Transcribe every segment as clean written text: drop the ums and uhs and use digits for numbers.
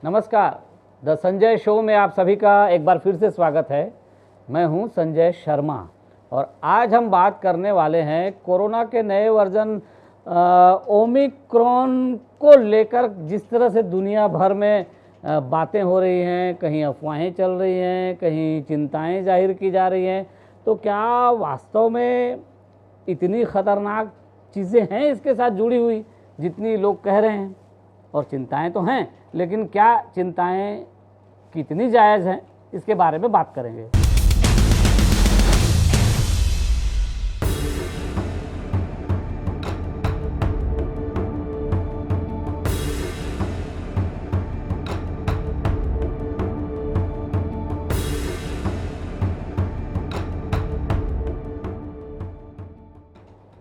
नमस्कार। The Sanjay show में आप सभी का एक बार फिर से स्वागत है। मैं हूं संजय शर्मा और आज हम बात करने वाले हैं कोरोना के नए वर्जन ओमिक्रॉन को लेकर। जिस तरह से दुनिया भर में बातें हो रही हैं, कहीं अफवाहें चल रही हैं, कहीं चिंताएं जाहिर की जा रही हैं, तो क्या वास्तव में इतनी खतरनाक चीज़ें हैं इसके साथ जुड़ी हुई जितनी लोग कह रहे हैं? और चिंताएं तो हैं, लेकिन क्या चिंताएं कितनी जायज़ हैं, इसके बारे में बात करेंगे।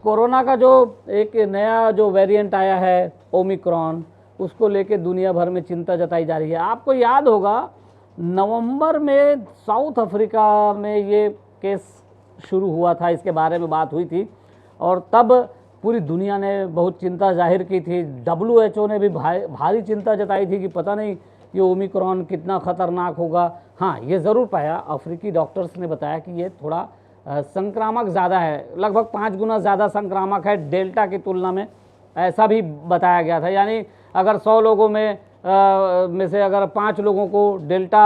कोरोना का जो एक नया जो वेरिएंट आया है ओमिक्रॉन, उसको लेके दुनिया भर में चिंता जताई जा रही है। आपको याद होगा नवंबर में साउथ अफ्रीका में ये केस शुरू हुआ था, इसके बारे में बात हुई थी और तब पूरी दुनिया ने बहुत चिंता जाहिर की थी। WHO ने भी भारी चिंता जताई थी कि पता नहीं ये ओमिक्रॉन कितना ख़तरनाक होगा। हाँ, ये ज़रूर पाया, अफ्रीकी डॉक्टर्स ने बताया कि ये थोड़ा संक्रामक ज़्यादा है, लगभग 5 गुना ज़्यादा संक्रामक है डेल्टा की तुलना में, ऐसा भी बताया गया था। यानी अगर 100 लोगों में से अगर 5 लोगों को डेल्टा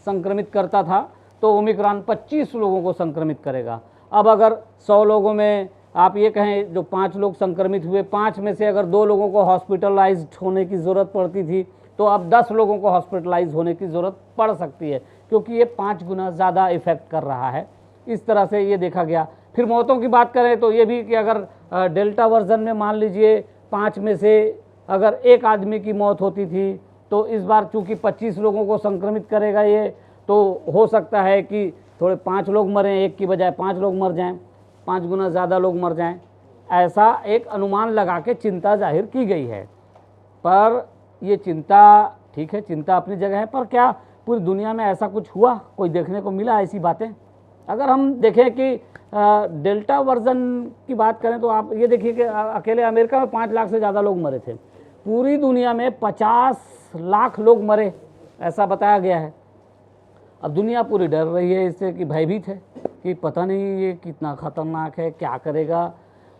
संक्रमित करता था तो ओमिक्रॉन 25 लोगों को संक्रमित करेगा। अब अगर 100 लोगों में आप ये कहें जो 5 लोग संक्रमित हुए, 5 में से अगर 2 लोगों को हॉस्पिटलाइज्ड होने की ज़रूरत पड़ती थी तो अब 10 लोगों को हॉस्पिटलाइज होने की ज़रूरत पड़ सकती है, क्योंकि ये 5 गुना ज़्यादा इफ़ेक्ट कर रहा है। इस तरह से ये देखा गया। फिर मौतों की बात करें तो ये भी कि अगर डेल्टा वर्जन में मान लीजिए 5 में से अगर 1 आदमी की मौत होती थी, तो इस बार चूंकि 25 लोगों को संक्रमित करेगा ये, तो हो सकता है कि थोड़े 5 लोग मरें, 1 की बजाय 5 लोग मर जाएं, 5 गुना ज़्यादा लोग मर जाएं, ऐसा एक अनुमान लगा के चिंता जाहिर की गई है। पर ये चिंता ठीक है, चिंता अपनी जगह है, पर क्या पूरी दुनिया में ऐसा कुछ हुआ, कोई देखने को मिला ऐसी बातें? अगर हम देखें कि डेल्टा वर्जन की बात करें तो आप ये देखिए कि अकेले अमेरिका में 5 लाख से ज़्यादा लोग मरे थे। पूरी दुनिया में 50 लाख लोग मरे, ऐसा बताया गया है। अब दुनिया पूरी डर रही है इससे, कि भयभीत है कि पता नहीं ये कितना ख़तरनाक है, क्या करेगा।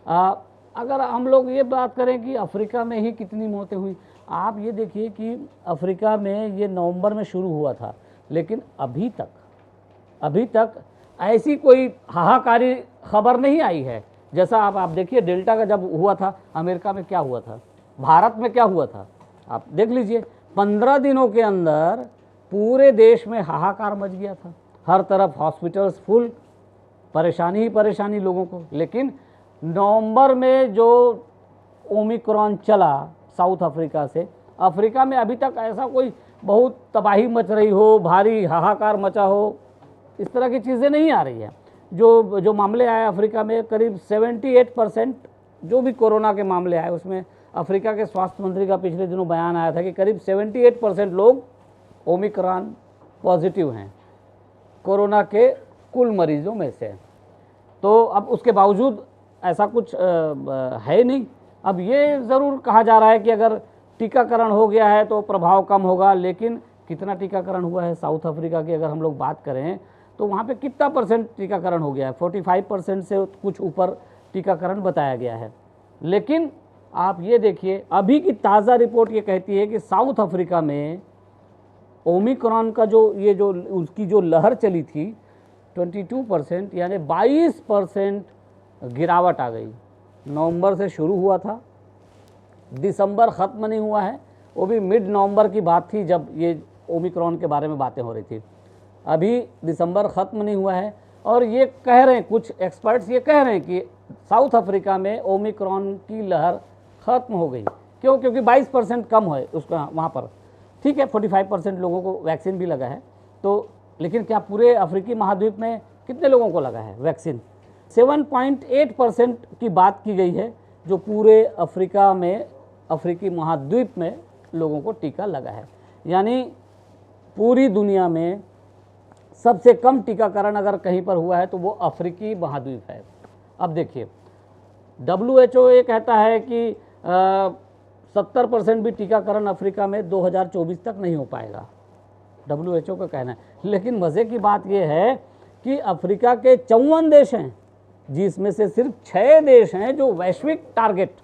अगर हम लोग ये बात करें कि अफ्रीका में ही कितनी मौतें हुई, आप ये देखिए कि अफ्रीका में ये नवंबर में शुरू हुआ था, लेकिन अभी तक ऐसी कोई हाहाकारी खबर नहीं आई है। जैसा आप देखिए डेल्टा का जब हुआ था अमेरिका में क्या हुआ था, भारत में क्या हुआ था, आप देख लीजिए। 15 दिनों के अंदर पूरे देश में हाहाकार मच गया था, हर तरफ हॉस्पिटल्स फुल, परेशानी ही परेशानी लोगों को। लेकिन नवंबर में जो ओमिक्रॉन चला साउथ अफ्रीका से, अफ्रीका में अभी तक ऐसा कोई बहुत तबाही मच रही हो, भारी हाहाकार मचा हो, इस तरह की चीज़ें नहीं आ रही हैं। जो मामले आए अफ्रीका में, करीब 78% जो भी कोरोना के मामले आए, उसमें अफ्रीका के स्वास्थ्य मंत्री का पिछले दिनों बयान आया था कि करीब 78% लोग ओमिक्रॉन पॉजिटिव हैं कोरोना के कुल मरीजों में से। तो अब उसके बावजूद ऐसा कुछ है नहीं। अब ये ज़रूर कहा जा रहा है कि अगर टीकाकरण हो गया है तो प्रभाव कम होगा, लेकिन कितना टीकाकरण हुआ है साउथ अफ्रीका की अगर हम लोग बात करें तो वहाँ पे कितना % टीकाकरण हो गया है? 45% से कुछ ऊपर टीकाकरण बताया गया है। लेकिन आप ये देखिए अभी की ताज़ा रिपोर्ट ये कहती है कि साउथ अफ्रीका में ओमिक्रॉन का जो उसकी जो लहर चली थी 22%, यानी 22% गिरावट आ गई। नवंबर से शुरू हुआ था, दिसंबर ख़त्म नहीं हुआ है, वो भी मिड नवंबर की बात थी जब ये ओमिक्रॉन के बारे में बातें हो रही थी। अभी दिसंबर ख़त्म नहीं हुआ है और ये कह रहे हैं, कुछ एक्सपर्ट्स ये कह रहे हैं कि साउथ अफ्रीका में ओमिक्रॉन की लहर ख़त्म हो गई। क्यों? क्योंकि 22% कम है उसका वहाँ पर। ठीक है, 45% लोगों को वैक्सीन भी लगा है, तो लेकिन क्या पूरे अफ्रीकी महाद्वीप में कितने लोगों को लगा है वैक्सीन? 7.8% की बात की गई है जो पूरे अफ्रीका में, अफ्रीकी महाद्वीप में लोगों को टीका लगा है। यानी पूरी दुनिया में सबसे कम टीकाकरण अगर कहीं पर हुआ है तो वो अफ्रीकी महाद्वीप है। अब देखिए WHO ये कहता है कि 70% भी टीकाकरण अफ्रीका में 2024 तक नहीं हो पाएगा, WHO का कहना है। लेकिन मज़े की बात यह है कि अफ्रीका के 54 देश हैं, जिसमें से सिर्फ 6 देश हैं जो वैश्विक टारगेट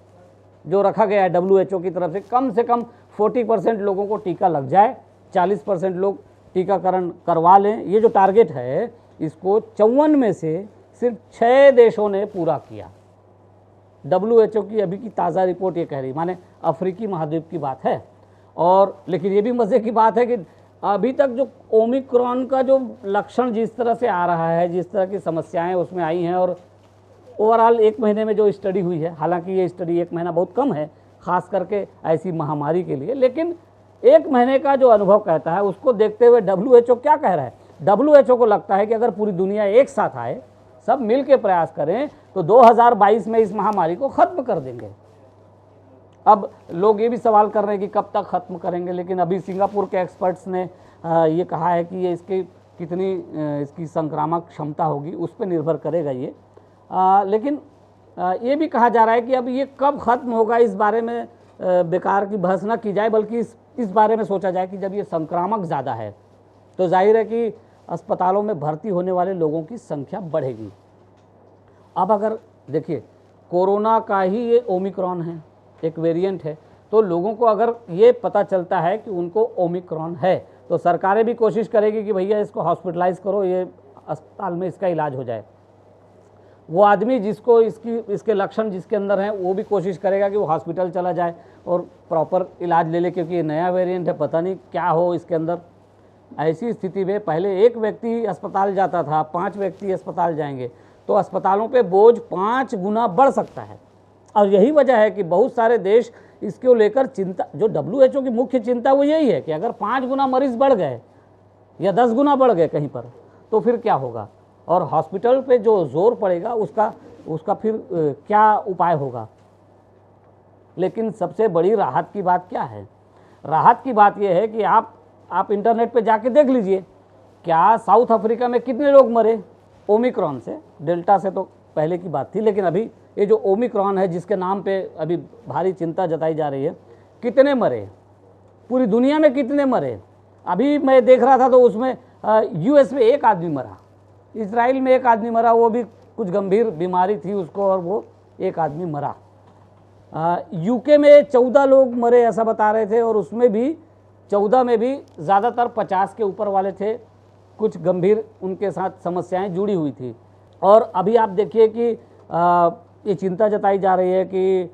जो रखा गया है WHO की तरफ से कम 40% लोगों को टीका लग जाए, 40% लोग टीकाकरण करवा लें। ये जो टारगेट है इसको 54 में से सिर्फ 6 देशों ने पूरा किया। WHO की अभी की ताज़ा रिपोर्ट ये कह रही, माने अफ्रीकी महाद्वीप की बात है। और लेकिन ये भी मज़े की बात है कि अभी तक जो ओमिक्रॉन का जो लक्षण जिस तरह से आ रहा है, जिस तरह की समस्याएं उसमें आई हैं, और ओवरऑल 1 महीने में जो स्टडी हुई है, हालांकि ये स्टडी 1 महीना बहुत कम है खास करके ऐसी महामारी के लिए, लेकिन 1 महीने का जो अनुभव कहता है उसको देखते हुए WHO क्या कह रहा है? WHO को लगता है कि अगर पूरी दुनिया एक साथ आए, सब मिल के प्रयास करें, तो 2022 में इस महामारी को ख़त्म कर देंगे। अब लोग ये भी सवाल कर रहे हैं कि कब तक ख़त्म करेंगे, लेकिन अभी सिंगापुर के एक्सपर्ट्स ने ये कहा है कि ये इसकी कितनी इसकी संक्रामक क्षमता होगी उस पर निर्भर करेगा ये। लेकिन ये भी कहा जा रहा है कि अब ये कब ख़त्म होगा इस बारे में बेकार की बहस ना की जाए, बल्कि इस बारे में सोचा जाए कि जब ये संक्रामक ज़्यादा है तो जाहिर है कि अस्पतालों में भर्ती होने वाले लोगों की संख्या बढ़ेगी। अब अगर देखिए कोरोना का ही ये ओमिक्रॉन है, एक वेरिएंट है, तो लोगों को अगर ये पता चलता है कि उनको ओमिक्रॉन है तो सरकारें भी कोशिश करेगी कि भैया इसको हॉस्पिटलाइज करो, ये अस्पताल में इसका इलाज हो जाए। वो आदमी जिसको इसके लक्षण जिसके अंदर हैं वो भी कोशिश करेगा कि वो हॉस्पिटल चला जाए और प्रॉपर इलाज ले ले, क्योंकि ये नया वेरिएंट है, पता नहीं क्या हो इसके अंदर। ऐसी स्थिति में पहले 1 व्यक्ति अस्पताल जाता था, 5 व्यक्ति अस्पताल जाएंगे तो अस्पतालों पे बोझ 5 गुना बढ़ सकता है। और यही वजह है कि बहुत सारे देश इसको लेकर चिंता, जो WHO की मुख्य चिंता वो यही है कि अगर 5 गुना मरीज बढ़ गए या 10 गुना बढ़ गए कहीं पर तो फिर क्या होगा, और हॉस्पिटल पे जो जोर पड़ेगा उसका फिर क्या उपाय होगा। लेकिन सबसे बड़ी राहत की बात क्या है? राहत की बात यह है कि आप इंटरनेट पे जाके देख लीजिए, क्या साउथ अफ्रीका में कितने लोग मरे ओमिक्रॉन से। डेल्टा से तो पहले की बात थी, लेकिन अभी ये जो ओमिक्रॉन है जिसके नाम पे अभी भारी चिंता जताई जा रही है, कितने मरे, पूरी दुनिया में कितने मरे। अभी मैं देख रहा था तो उसमें US में 1 आदमी मरा, इजराइल में 1 आदमी मरा, वो भी कुछ गंभीर बीमारी थी उसको और वो 1 आदमी मरा। UK में 14 लोग मरे ऐसा बता रहे थे, और उसमें भी 14 में भी ज़्यादातर 50 के ऊपर वाले थे, कुछ गंभीर उनके साथ समस्याएं जुड़ी हुई थी। और अभी आप देखिए कि ये चिंता जताई जा रही है कि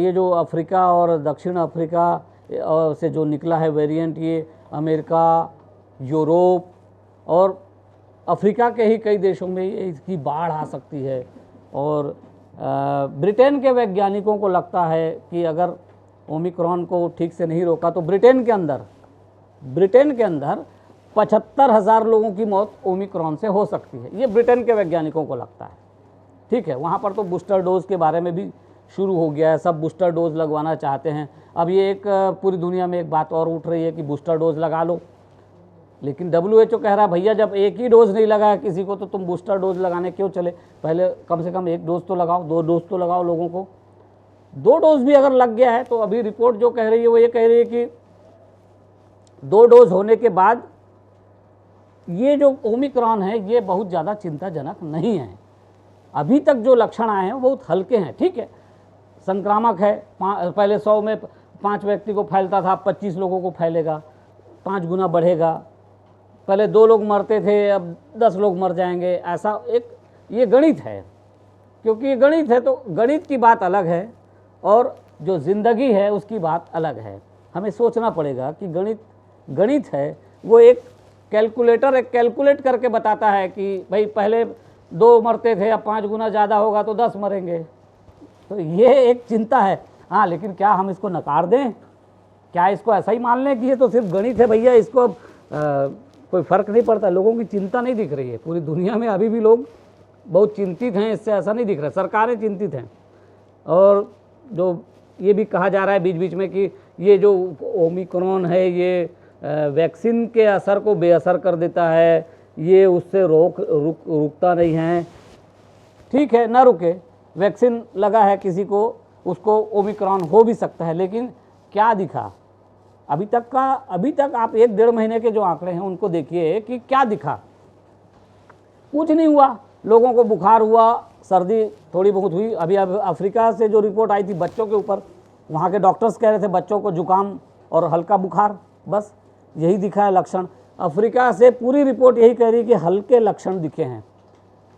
ये जो अफ्रीका और दक्षिण अफ्रीका से जो निकला है वेरिएंट, ये अमेरिका, यूरोप और अफ्रीका के ही कई देशों में इसकी बाढ़ आ सकती है। और ब्रिटेन के वैज्ञानिकों को लगता है कि अगर ओमिक्रॉन को ठीक से नहीं रोका तो ब्रिटेन के अंदर 75,000 लोगों की मौत ओमिक्रॉन से हो सकती है, ये ब्रिटेन के वैज्ञानिकों को लगता है। ठीक है, वहाँ पर तो बूस्टर डोज के बारे में भी शुरू हो गया है, सब बूस्टर डोज लगवाना चाहते हैं। अब ये एक पूरी दुनिया में एक बात और उठ रही है कि बूस्टर डोज लगा लो, लेकिन WHO कह रहा है भैया जब एक ही डोज नहीं लगाया किसी को तो तुम बूस्टर डोज लगाने क्यों चले, पहले कम से कम 1 डोज तो लगाओ, 2 डोज तो लगाओ लोगों को। 2 डोज भी अगर लग गया है तो अभी रिपोर्ट जो कह रही है वो ये कह रही है कि 2 डोज होने के बाद ये जो ओमिक्रॉन है ये बहुत ज़्यादा चिंताजनक नहीं है। अभी तक जो लक्षण आए हैं वो बहुत हल्के हैं। ठीक है, संक्रामक है, पहले 100 में 5 व्यक्ति को फैलता था, 25 लोगों को फैलेगा, 5 गुना बढ़ेगा। पहले 2 लोग मरते थे, अब 10 लोग मर जाएंगे। ऐसा एक ये गणित है, क्योंकि ये गणित है तो गणित की बात अलग है और जो ज़िंदगी है उसकी बात अलग है। हमें सोचना पड़ेगा कि गणित है वो एक कैलकुलेट करके बताता है कि भाई पहले 2 मरते थे, अब 5 गुना ज़्यादा होगा तो 10 मरेंगे। तो ये एक चिंता है। हाँ, लेकिन क्या हम इसको नकार दें? क्या इसको ऐसा ही मान लें कि ये तो सिर्फ गणित है भैया, इसको कोई फ़र्क नहीं पड़ता? लोगों की चिंता नहीं दिख रही है, पूरी दुनिया में अभी भी लोग बहुत चिंतित हैं इससे, ऐसा नहीं दिख रहा। सरकारें चिंतित हैं, और जो ये भी कहा जा रहा है बीच बीच में कि ये जो ओमिक्रॉन है ये वैक्सीन के असर को बेअसर कर देता है, ये उससे रुकता नहीं है। ठीक है, ना रुके, वैक्सीन लगा है किसी को, उसको ओमिक्रॉन हो भी सकता है, लेकिन क्या दिखा? अभी तक आप 1-1.5 महीने के जो आंकड़े हैं उनको देखिए कि क्या दिखा। कुछ नहीं हुआ। लोगों को बुखार हुआ, सर्दी थोड़ी बहुत हुई। अभी अफ्रीका से जो रिपोर्ट आई थी बच्चों के ऊपर, वहाँ के डॉक्टर्स कह रहे थे बच्चों को जुकाम और हल्का बुखार, बस यही दिखा है लक्षण। अफ्रीका से पूरी रिपोर्ट यही कह रही है कि हल्के लक्षण दिखे हैं।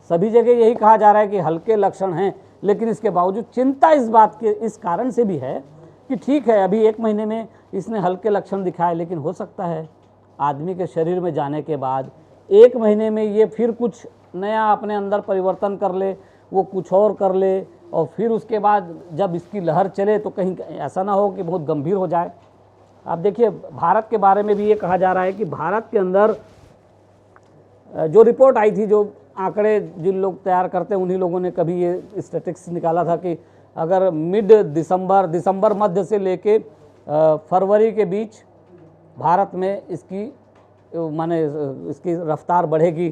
सभी जगह यही कहा जा रहा है कि हल्के लक्षण हैं, लेकिन इसके बावजूद चिंता इस बात के इस कारण से भी है कि ठीक है अभी 1 महीने में इसने हल्के लक्षण दिखाए, लेकिन हो सकता है आदमी के शरीर में जाने के बाद 1 महीने में ये फिर कुछ नया अपने अंदर परिवर्तन कर ले, वो कुछ और कर ले, और फिर उसके बाद जब इसकी लहर चले तो कहीं ऐसा ना हो कि बहुत गंभीर हो जाए। आप देखिए भारत के बारे में भी ये कहा जा रहा है कि भारत के अंदर जो रिपोर्ट आई थी, जो आंकड़े जिन लोग तैयार करते हैं उन्हीं लोगों ने कभी ये स्टैटिस्टिक्स निकाला था कि अगर मिड दिसंबर मध्य से लेके फरवरी के बीच भारत में इसकी रफ्तार बढ़ेगी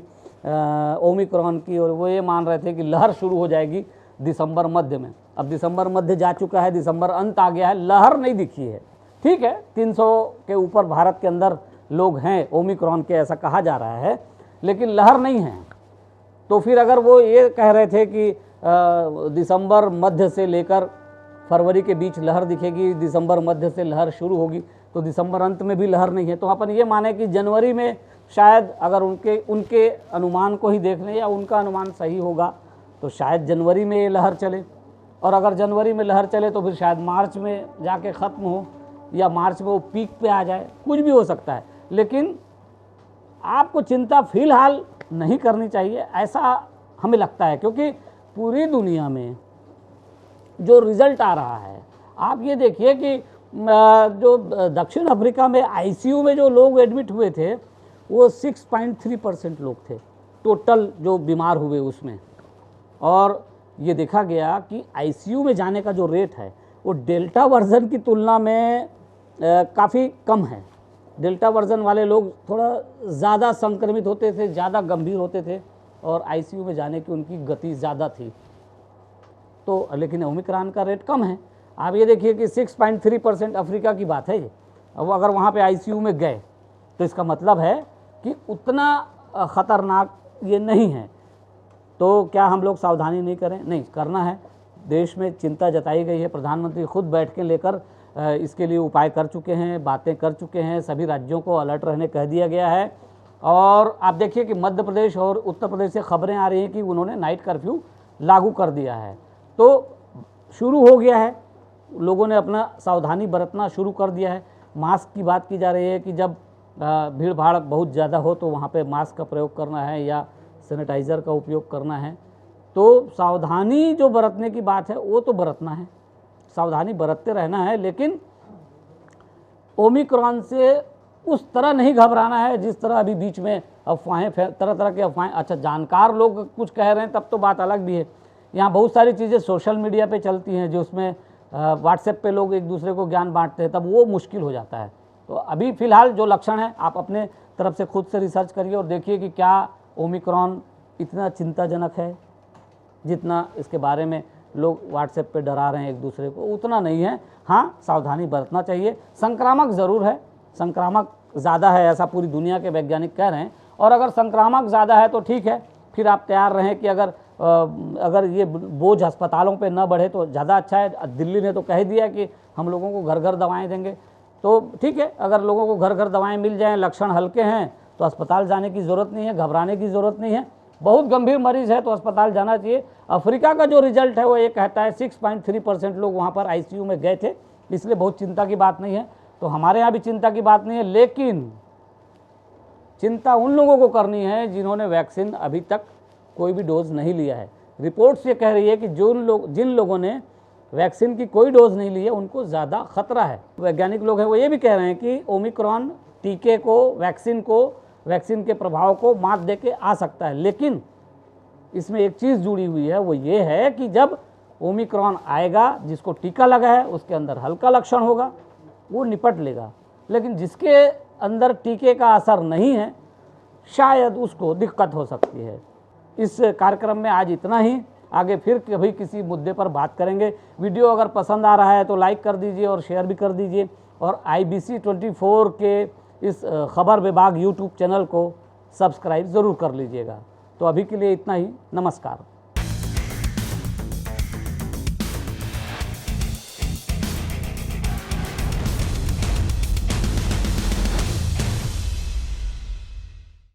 ओमिक्रॉन की, और वो ये मान रहे थे कि लहर शुरू हो जाएगी दिसंबर मध्य में। अब दिसंबर मध्य जा चुका है, दिसंबर अंत आ गया है, लहर नहीं दिखी है। ठीक है 300 के ऊपर भारत के अंदर लोग हैं ओमिक्रॉन के, ऐसा कहा जा रहा है, लेकिन लहर नहीं है। तो फिर अगर वो ये कह रहे थे कि दिसंबर मध्य से लेकर फरवरी के बीच लहर दिखेगी, दिसंबर मध्य से लहर शुरू होगी, तो दिसंबर अंत में भी लहर नहीं है, तो अपन ये माने कि जनवरी में शायद, अगर उनके अनुमान को ही देख लें या उनका अनुमान सही होगा तो शायद जनवरी में ये लहर चले, और अगर जनवरी में लहर चले तो फिर शायद मार्च में जाके ख़त्म हो, या मार्च में वो पीक पे आ जाए, कुछ भी हो सकता है। लेकिन आपको चिंता फिलहाल नहीं करनी चाहिए, ऐसा हमें लगता है, क्योंकि पूरी दुनिया में जो रिज़ल्ट आ रहा है, आप ये देखिए कि जो दक्षिण अफ्रीका में आईसीयू में जो लोग एडमिट हुए थे वो 6.3% लोग थे टोटल जो बीमार हुए उसमें, और ये देखा गया कि आईसीयू में जाने का जो रेट है वो डेल्टा वर्जन की तुलना में काफ़ी कम है। डेल्टा वर्जन वाले लोग थोड़ा ज़्यादा संक्रमित होते थे, ज़्यादा गंभीर होते थे, और आईसीयू में जाने की उनकी गति ज़्यादा थी। तो लेकिन ओमिक्रॉन का रेट कम है। आप ये देखिए कि 6.3% अफ्रीका की बात है ये। अब अगर वहाँ पे आईसीयू में गए तो इसका मतलब है कि उतना ख़तरनाक ये नहीं है। तो क्या हम लोग सावधानी नहीं करें? नहीं, करना है। देश में चिंता जताई गई है, प्रधानमंत्री खुद बैठ के लेकर इसके लिए उपाय कर चुके हैं, बातें कर चुके हैं, सभी राज्यों को अलर्ट रहने कह दिया गया है। और आप देखिए कि मध्य प्रदेश और उत्तर प्रदेश से खबरें आ रही हैं कि उन्होंने नाइट कर्फ्यू लागू कर दिया है, तो शुरू हो गया है, लोगों ने अपना सावधानी बरतना शुरू कर दिया है। मास्क की बात की जा रही है कि जब भीड़ भाड़ बहुत ज़्यादा हो तो वहाँ पे मास्क का प्रयोग करना है या सैनिटाइज़र का उपयोग करना है। तो सावधानी जो बरतने की बात है वो तो बरतना है, सावधानी बरतते रहना है, लेकिन ओमिक्रॉन से उस तरह नहीं घबराना है जिस तरह अभी बीच में अफवाहें, तरह तरह की अफवाहें। अच्छा, जानकार लोग कुछ कह रहे हैं तब तो बात अलग भी है। यहाँ बहुत सारी चीज़ें सोशल मीडिया पे चलती हैं जो उसमें व्हाट्सएप पे लोग एक दूसरे को ज्ञान बांटते हैं, तब वो मुश्किल हो जाता है। तो अभी फ़िलहाल जो लक्षण है आप अपने तरफ से खुद से रिसर्च करिए और देखिए कि क्या ओमिक्रॉन इतना चिंताजनक है जितना इसके बारे में लोग व्हाट्सएप पे डरा रहे हैं एक दूसरे को, उतना नहीं है। हाँ, सावधानी बरतना चाहिए। संक्रामक ज़रूर है, संक्रामक ज़्यादा है ऐसा पूरी दुनिया के वैज्ञानिक कह रहे हैं, और अगर संक्रामक ज़्यादा है तो ठीक है, फिर आप तैयार रहें कि अगर ये बोझ अस्पतालों पे न बढ़े तो ज़्यादा अच्छा है। दिल्ली ने तो कह दिया कि हम लोगों को घर घर दवाएं देंगे, तो ठीक है, अगर लोगों को घर घर दवाएं मिल जाएं, लक्षण हल्के हैं तो अस्पताल जाने की ज़रूरत नहीं है, घबराने की ज़रूरत नहीं है। बहुत गंभीर मरीज़ है तो अस्पताल जाना चाहिए। अफ्रीका का जो रिजल्ट है वो ये कहता है 6.3% लोग वहाँ पर आईसीयू में गए थे, इसलिए बहुत चिंता की बात नहीं है। तो हमारे यहाँ भी चिंता की बात नहीं है, लेकिन चिंता उन लोगों को करनी है जिन्होंने वैक्सीन अभी तक कोई भी डोज नहीं लिया है। रिपोर्ट्स ये कह रही है कि जिन लोगों ने वैक्सीन की कोई डोज नहीं ली है उनको ज़्यादा खतरा है। वैज्ञानिक लोग हैं वो ये भी कह रहे हैं कि ओमिक्रॉन टीके को, वैक्सीन के प्रभाव को मात दे के आ सकता है, लेकिन इसमें एक चीज़ जुड़ी हुई है, वो ये है कि जब ओमिक्रॉन आएगा, जिसको टीका लगा है उसके अंदर हल्का लक्षण होगा, वो निपट लेगा, लेकिन जिसके अंदर टीके का असर नहीं है शायद उसको दिक्कत हो सकती है। इस कार्यक्रम में आज इतना ही। आगे फिर कभी किसी मुद्दे पर बात करेंगे। वीडियो अगर पसंद आ रहा है तो लाइक कर दीजिए और शेयर भी कर दीजिए, और IBC 24 के इस खबर विभाग यूट्यूब चैनल को सब्सक्राइब ज़रूर कर लीजिएगा। तो अभी के लिए इतना ही, नमस्कार।